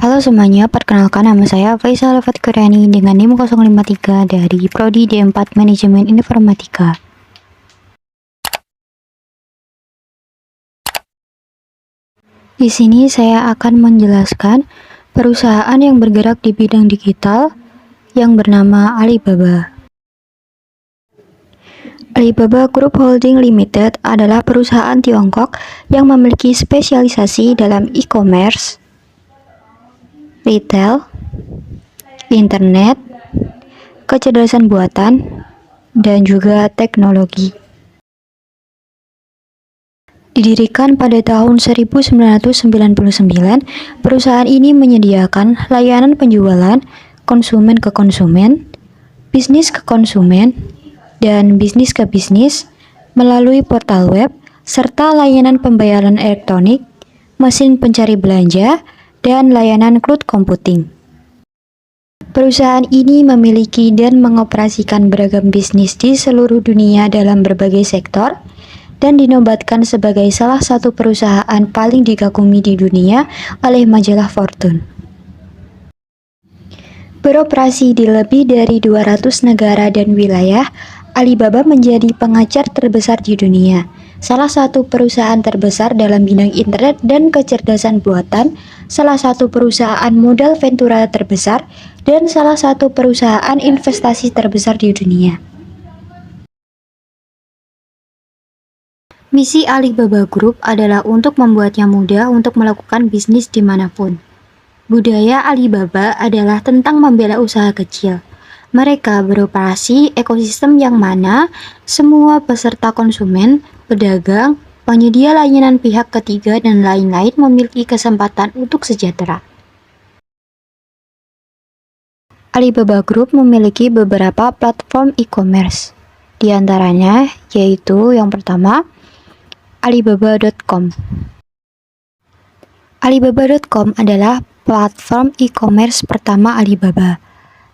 Halo semuanya, perkenalkan nama saya Faisal Fatkurani dengan NIM 053 dari Prodi D4 Manajemen Informatika. Di sini saya akan menjelaskan perusahaan yang bergerak di bidang digital yang bernama Alibaba. Alibaba Group Holding Limited adalah perusahaan Tiongkok yang memiliki spesialisasi dalam e-commerce, retail, internet, kecerdasan buatan, dan juga teknologi. Didirikan pada tahun 1999, perusahaan ini menyediakan layanan penjualan konsumen ke konsumen, bisnis ke konsumen, dan bisnis ke bisnis melalui portal web, serta layanan pembayaran elektronik, mesin pencari belanja, dan layanan cloud computing. Perusahaan ini memiliki dan mengoperasikan beragam bisnis di seluruh dunia dalam berbagai sektor, dan dinobatkan sebagai salah satu perusahaan paling dikagumi di dunia oleh majalah Fortune. Beroperasi di lebih dari 200 negara dan wilayah, Alibaba menjadi pengajar terbesar di dunia, salah satu perusahaan terbesar dalam bidang internet dan kecerdasan buatan, salah satu perusahaan modal ventura terbesar, dan salah satu perusahaan investasi terbesar di dunia. Misi Alibaba Group adalah untuk membuatnya mudah untuk melakukan bisnis dimanapun. Budaya Alibaba adalah tentang membela usaha kecil. Mereka beroperasi ekosistem yang mana semua peserta konsumen, pedagang, penyedia layanan pihak ketiga, dan lain-lain memiliki kesempatan untuk sejahtera. Alibaba Group memiliki beberapa platform e-commerce. Di antaranya yaitu yang pertama, Alibaba.com. Alibaba.com adalah platform e-commerce pertama Alibaba,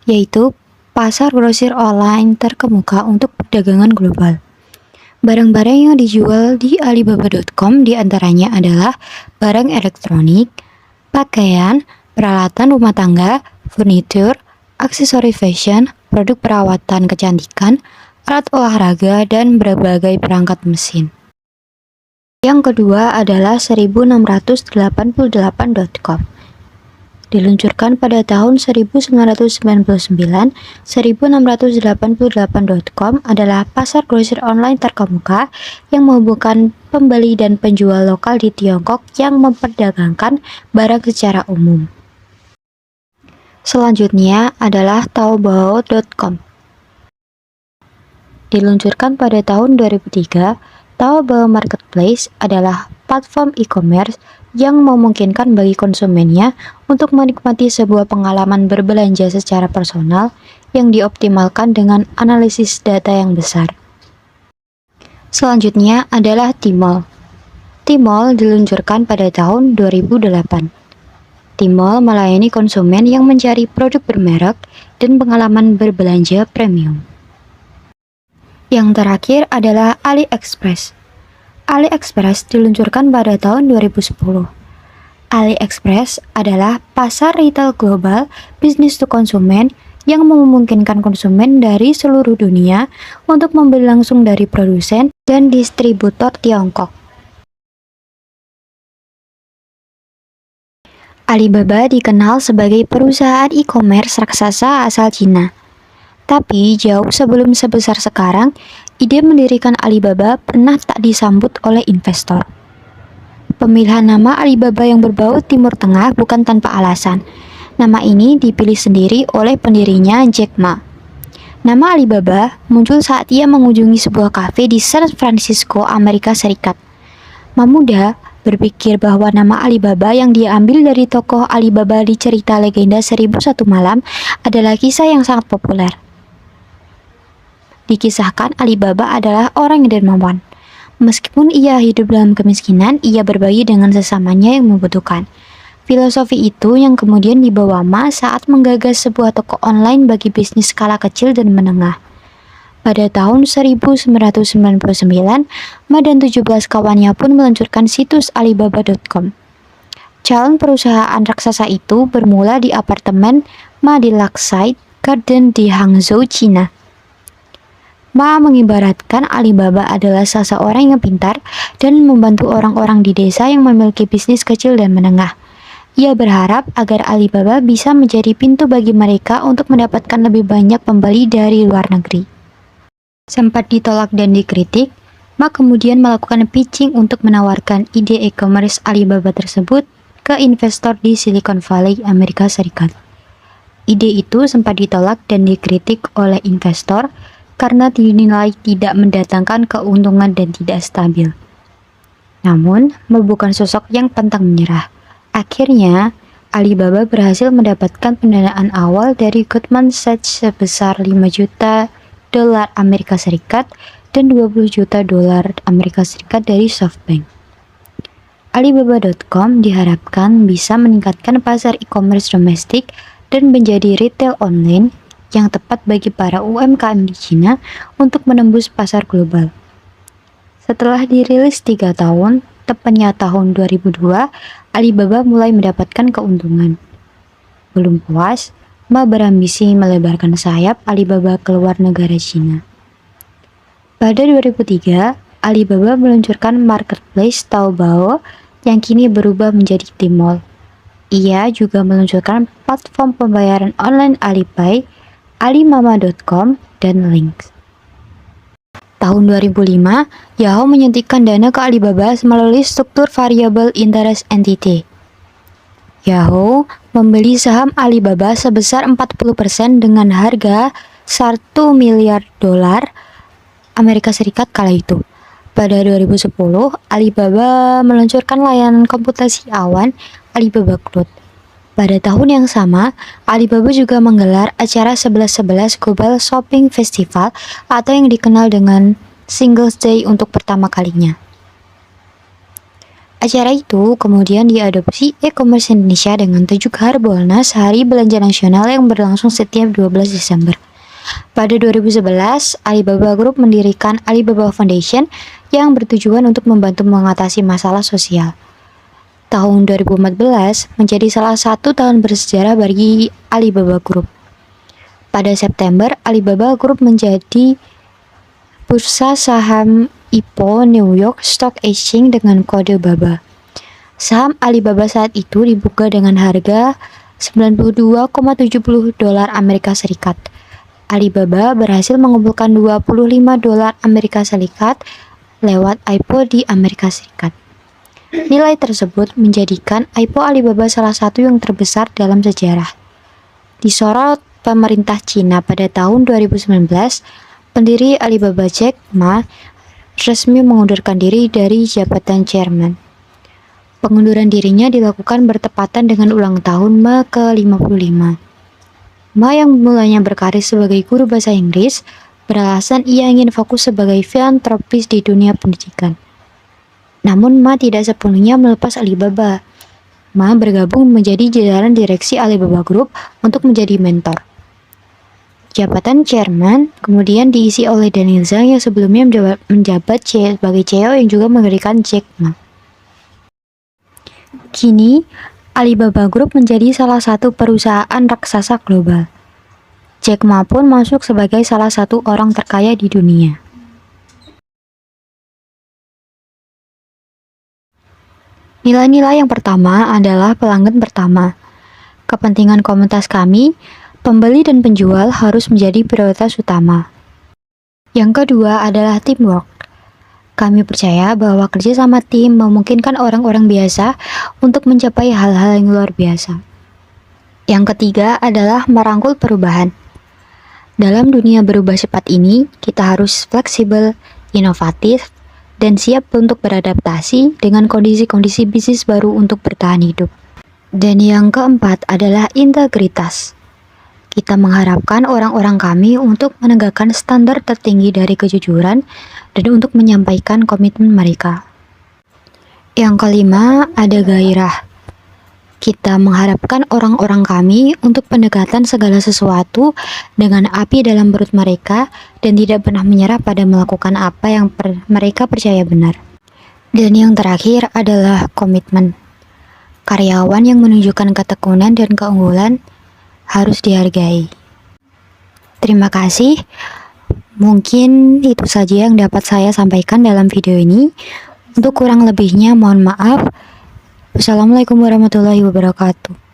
yaitu pasar grosir online terkemuka untuk perdagangan global. Barang-barang yang dijual di Alibaba.com diantaranya adalah barang elektronik, pakaian, peralatan rumah tangga, furnitur, aksesori fashion, produk perawatan kecantikan, alat olahraga, dan berbagai perangkat mesin. Yang kedua adalah 1688.com. Diluncurkan pada tahun 1999, 1688.com adalah pasar grosir online terkemuka yang menghubungkan pembeli dan penjual lokal di Tiongkok yang memperdagangkan barang secara umum. Selanjutnya adalah Taobao.com. Diluncurkan pada tahun 2003, Taobao Marketplace adalah platform e-commerce yang memungkinkan bagi konsumennya untuk menikmati sebuah pengalaman berbelanja secara personal yang dioptimalkan dengan analisis data yang besar. Selanjutnya adalah Tmall. Tmall diluncurkan pada tahun 2008. Tmall melayani konsumen yang mencari produk bermerek dan pengalaman berbelanja premium. Yang terakhir adalah AliExpress. AliExpress diluncurkan pada tahun 2010. AliExpress adalah pasar retail global bisnis to konsumen yang memungkinkan konsumen dari seluruh dunia untuk membeli langsung dari produsen dan distributor Tiongkok. Alibaba dikenal sebagai perusahaan e-commerce raksasa asal Cina. Tapi jauh sebelum sebesar sekarang, ide mendirikan Alibaba pernah tak disambut oleh investor. Pemilihan nama Alibaba yang berbau Timur Tengah bukan tanpa alasan. Nama ini dipilih sendiri oleh pendirinya Jack Ma. Nama Alibaba muncul saat ia mengunjungi sebuah kafe di San Francisco, Amerika Serikat. Ma muda berpikir bahwa nama Alibaba yang diambil dari tokoh Alibaba di cerita legenda 1001 Malam adalah kisah yang sangat populer. Dikisahkan Alibaba adalah orang yang dermawan. Meskipun ia hidup dalam kemiskinan, ia berbagi dengan sesamanya yang membutuhkan. Filosofi itu yang kemudian dibawa Ma saat menggagas sebuah toko online bagi bisnis skala kecil dan menengah. Pada tahun 1999, Ma dan 17 kawannya pun meluncurkan situs Alibaba.com. Calon perusahaan raksasa itu bermula di apartemen Ma di Lakeside Garden di Hangzhou, China. Ma mengibaratkan Alibaba adalah seseorang yang pintar dan membantu orang-orang di desa yang memiliki bisnis kecil dan menengah. Ia berharap agar Alibaba bisa menjadi pintu bagi mereka untuk mendapatkan lebih banyak pembeli dari luar negeri. Sempat ditolak dan dikritik, Ma kemudian melakukan pitching untuk menawarkan ide e-commerce Alibaba tersebut ke investor di Silicon Valley, Amerika Serikat. Ide itu sempat ditolak dan dikritik oleh investor karena dinilai tidak mendatangkan keuntungan dan tidak stabil. Namun, Ma bukan sosok yang pantang menyerah. Akhirnya, Alibaba berhasil mendapatkan pendanaan awal dari Goldman Sachs sebesar 5 juta dolar Amerika Serikat dan 20 juta dolar Amerika Serikat dari SoftBank. Alibaba.com diharapkan bisa meningkatkan pasar e-commerce domestik dan menjadi retail online yang tepat bagi para UMKM di China untuk menembus pasar global. Setelah dirilis 3 tahun, tepatnya tahun 2002, Alibaba mulai mendapatkan keuntungan. Belum puas, Ma berambisi melebarkan sayap Alibaba ke luar negara China. Pada 2003, Alibaba meluncurkan marketplace Taobao yang kini berubah menjadi Tmall. Ia juga meluncurkan platform pembayaran online Alipay, Alimama.com, dan Lynx. Tahun 2005, Yahoo menyuntikkan dana ke Alibaba melalui struktur variable interest entity. Yahoo membeli saham Alibaba sebesar 40% dengan harga 1 miliar dolar Amerika Serikat kala itu. Pada 2010, Alibaba meluncurkan layanan komputasi awan Alibaba Cloud. Pada tahun yang sama, Alibaba juga menggelar acara 11.11 Global Shopping Festival atau yang dikenal dengan Singles Day untuk pertama kalinya. Acara itu kemudian diadopsi e-commerce Indonesia dengan tajuk Harbolnas, Hari Belanja Nasional yang berlangsung setiap 12 Desember. Pada 2011, Alibaba Group mendirikan Alibaba Foundation yang bertujuan untuk membantu mengatasi masalah sosial. Tahun 2014 menjadi salah satu tahun bersejarah bagi Alibaba Group. Pada September, Alibaba Group menjadi bursa saham IPO New York Stock Exchange dengan kode BABA. Saham Alibaba saat itu dibuka dengan harga 92,70 dolar Amerika Serikat. Alibaba berhasil mengumpulkan 25 dolar Amerika Serikat lewat IPO di Amerika Serikat. Nilai tersebut menjadikan IPO Alibaba salah satu yang terbesar dalam sejarah. Disorot pemerintah Cina pada tahun 2019, pendiri Alibaba Jack Ma resmi mengundurkan diri dari jabatan chairman. Pengunduran dirinya dilakukan bertepatan dengan ulang tahun Ma ke-55. Ma yang mulanya berkarir sebagai guru bahasa Inggris, beralasan ia ingin fokus sebagai filantropis di dunia pendidikan. Namun Ma tidak sepenuhnya melepas Alibaba. Ma bergabung menjadi jajaran direksi Alibaba Group untuk menjadi mentor. Jabatan chairman kemudian diisi oleh Daniel Zhang yang sebelumnya menjabat sebagai CEO yang juga mendirikan Jack Ma. Kini, Alibaba Group menjadi salah satu perusahaan raksasa global. Jack Ma pun masuk sebagai salah satu orang terkaya di dunia. Nilai-nilai yang pertama adalah pelanggan pertama. Kepentingan komunitas kami, pembeli dan penjual harus menjadi prioritas utama. Yang kedua adalah teamwork. Kami percaya bahwa kerja sama tim memungkinkan orang-orang biasa untuk mencapai hal-hal yang luar biasa. Yang ketiga adalah merangkul perubahan. Dalam dunia berubah cepat ini, kita harus fleksibel, inovatif, dan siap untuk beradaptasi dengan kondisi-kondisi bisnis baru untuk bertahan hidup. Dan yang keempat adalah integritas. Kita mengharapkan orang-orang kami untuk menegakkan standar tertinggi dari kejujuran dan untuk menyampaikan komitmen mereka. Yang kelima ada gairah. Kita mengharapkan orang-orang kami untuk pendekatan segala sesuatu dengan api dalam perut mereka dan tidak pernah menyerah pada melakukan apa yang mereka percaya benar. Dan yang terakhir adalah komitmen. Karyawan yang menunjukkan ketekunan dan keunggulan harus dihargai. Terima kasih. Mungkin itu saja yang dapat saya sampaikan dalam video ini. Untuk kurang lebihnya mohon maaf. Wassalamualaikum warahmatullahi wabarakatuh.